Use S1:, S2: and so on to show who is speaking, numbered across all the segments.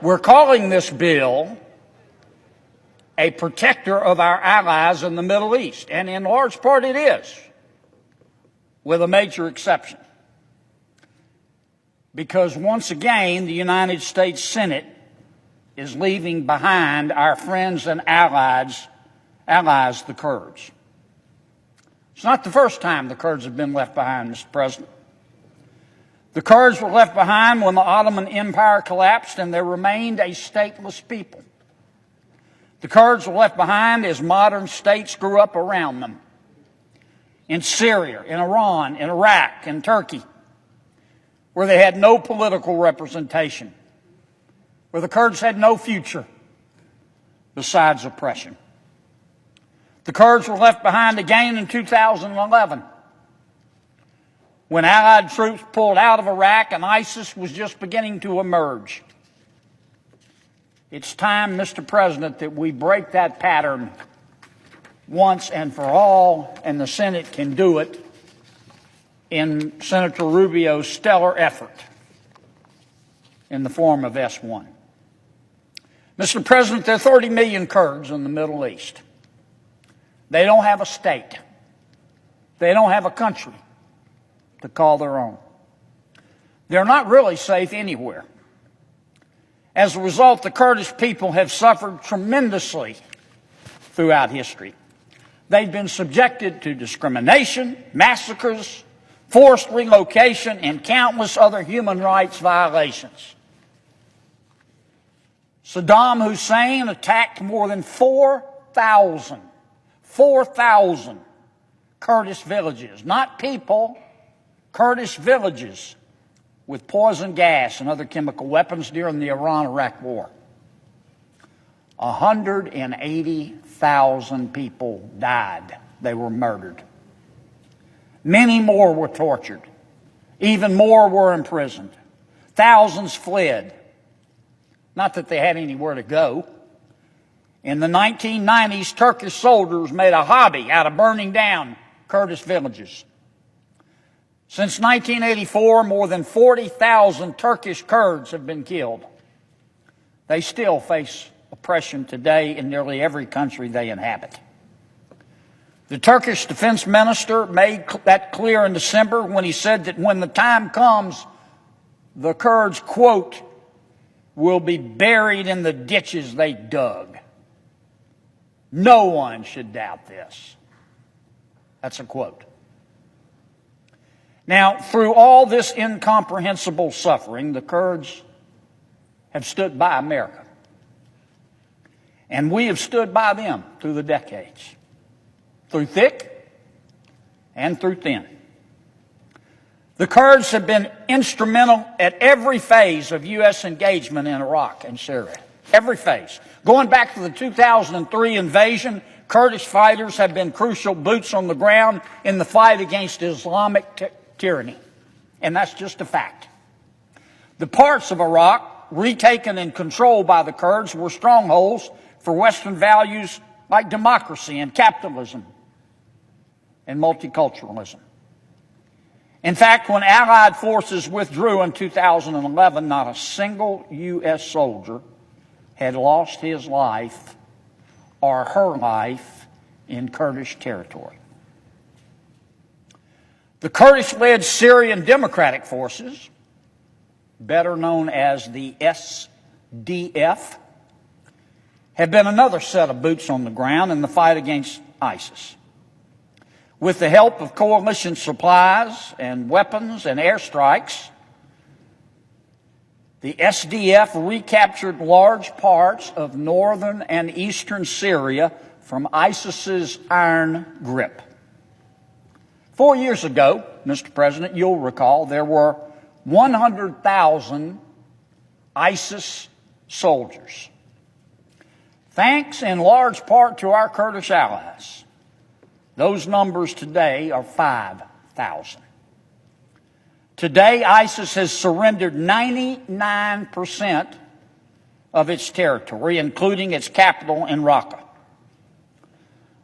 S1: We're calling this bill a protector of our allies in the Middle East, and in large part it is, with a major exception. Because once again, the United States Senate is leaving behind our friends and allies, the Kurds. It's not the first time the Kurds have been left behind, Mr. President. The Kurds were left behind when the Ottoman Empire collapsed and there remained a stateless people. The Kurds were left behind as modern states grew up around them. In Syria, in Iran, in Iraq, in Turkey, where they had no political representation, where the Kurds had no future besides oppression. The Kurds were left behind again in 2011, when Allied troops pulled out of Iraq and ISIS was just beginning to emerge. It's time, Mr. President, that we break that pattern once and for all, and the Senate can do it in Senator Rubio's stellar effort in the form of S1. Mr. President, there are 30 million Kurds in the Middle East. They don't have a state. They don't have a country to call their own. They're not really safe anywhere. As a result, the Kurdish people have suffered tremendously throughout history. They've been subjected to discrimination, massacres, forced relocation, and countless other human rights violations. Saddam Hussein attacked more than 4,000 Kurdish villages, not people, Kurdish villages, with poison gas and other chemical weapons during the Iran-Iraq War. 180,000 people died. They were murdered. Many more were tortured. Even more were imprisoned. Thousands fled. Not that they had anywhere to go. In the 1990s, Turkish soldiers made a hobby out of burning down Kurdish villages. Since 1984, more than 40,000 Turkish Kurds have been killed. They still face oppression today in nearly every country they inhabit. The Turkish defense minister made that clear in December when he said that when the time comes, the Kurds, quote, will be buried in the ditches they dug. No one should doubt this. That's a quote. Now, through all this incomprehensible suffering, the Kurds have stood by America. And we have stood by them through the decades, through thick and through thin. The Kurds have been instrumental at every phase of U.S. engagement in Iraq and Syria. Every phase. Going back to the 2003 invasion, Kurdish fighters have been crucial boots on the ground in the fight against Islamic tyranny. And that's just a fact. The parts of Iraq retaken and controlled by the Kurds were strongholds for Western values like democracy and capitalism and multiculturalism. In fact, when Allied forces withdrew in 2011, not a single U.S. soldier had lost his life or her life in Kurdish territory. The Kurdish-led Syrian Democratic Forces, better known as the SDF, have been another set of boots on the ground in the fight against ISIS. With the help of coalition supplies and weapons and airstrikes, the SDF recaptured large parts of northern and eastern Syria from ISIS's iron grip. 4 years ago, Mr. President, you'll recall, there were 100,000 ISIS soldiers. Thanks in large part to our Kurdish allies, those numbers today are 5,000. Today, ISIS has surrendered 99% of its territory, including its capital in Raqqa.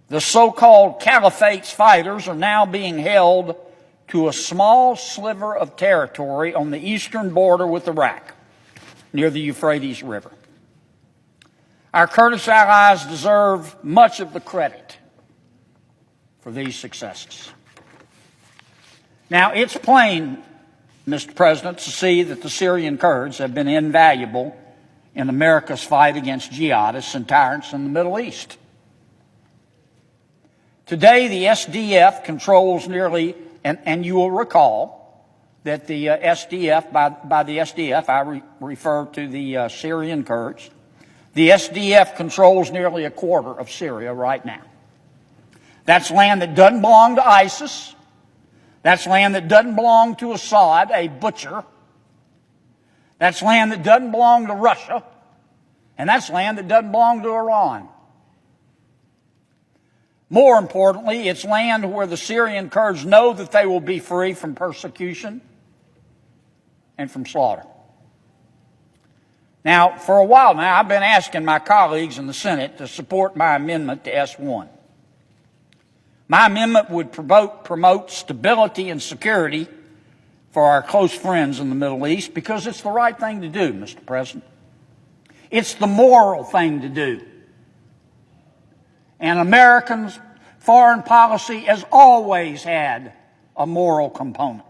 S1: The so-called Caliphate's fighters are now being held to a small sliver of territory on the eastern border with Iraq. near the Euphrates River. Our Kurdish allies deserve much of the credit for these successes. Now, it's plain, Mr. President, to see that the Syrian Kurds have been invaluable in America's fight against jihadists and tyrants in the Middle East. Today, the SDF controls nearly, and you will recall that the SDF, by the SDF, I refer to the Syrian Kurds. The SDF controls nearly a quarter of Syria right now. That's land that doesn't belong to ISIS. That's land that doesn't belong to Assad, a butcher. That's land that doesn't belong to Russia. And that's land that doesn't belong to Iran. More importantly, it's land where the Syrian Kurds know that they will be free from persecution and from slaughter. Now, for a while now, I've been asking my colleagues in the Senate to support my amendment to S1. My amendment would promote stability and security for our close friends in the Middle East because it's the right thing to do, Mr. President. It's the moral thing to do. And Americans' foreign policy has always had a moral component.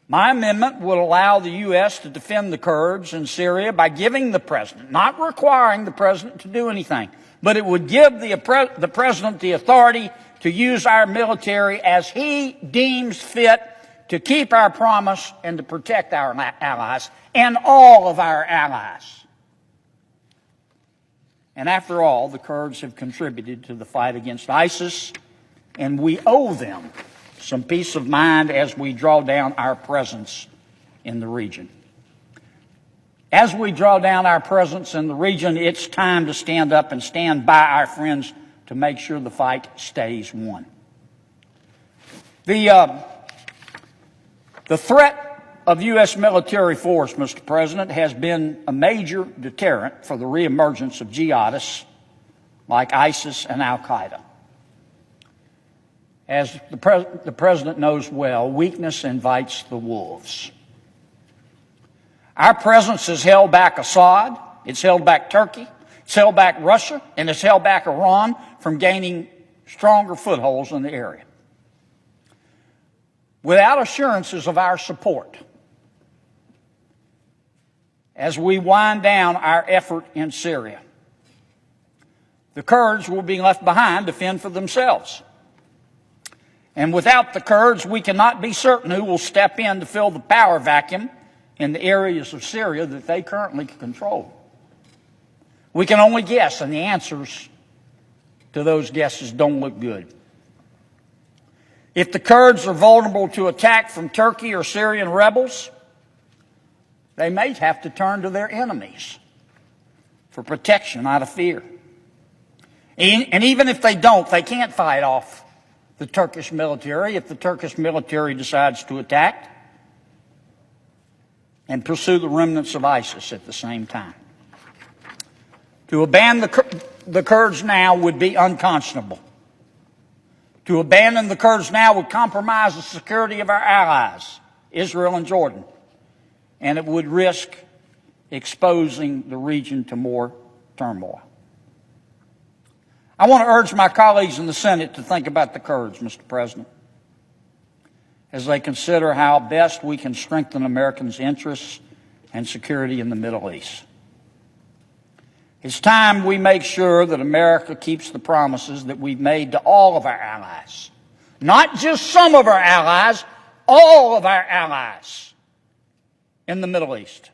S1: My amendment would allow the U.S. to defend the Kurds in Syria by giving the president, not requiring the president to do anything, but it would give the president the authority to use our military as he deems fit to keep our promise and to protect our allies and all of our allies. And after all, the Kurds have contributed to the fight against ISIS, and we owe them some peace of mind as we draw down our presence in the region. As we draw down our presence in the region, it's time to stand up and stand by our friends to make sure the fight stays won. The threat of U.S. military force, Mr. President, has been a major deterrent for the reemergence of jihadists like ISIS and Al-Qaeda. As the President knows well, weakness invites the wolves. Our presence has held back Assad, it's held back Turkey, it's held back Russia, and it's held back Iran from gaining stronger footholds in the area. Without assurances of our support, as we wind down our effort in Syria, the Kurds will be left behind to fend for themselves. And without the Kurds, we cannot be certain who will step in to fill the power vacuum in the areas of Syria that they currently control. We can only guess, and the answers to those guesses don't look good. If the Kurds are vulnerable to attack from Turkey or Syrian rebels, they may have to turn to their enemies for protection out of fear. And even if they don't, they can't fight off the Turkish military if the Turkish military decides to attack and pursue the remnants of ISIS at the same time. To abandon the Kurds now would be unconscionable. To abandon the Kurds now would compromise the security of our allies, Israel and Jordan, and it would risk exposing the region to more turmoil. I want to urge my colleagues in the Senate to think about the Kurds, Mr. President, as they consider how best we can strengthen Americans' interests and security in the Middle East. It's time we make sure that America keeps the promises that we've made to all of our allies. Not just some of our allies, all of our allies in the Middle East.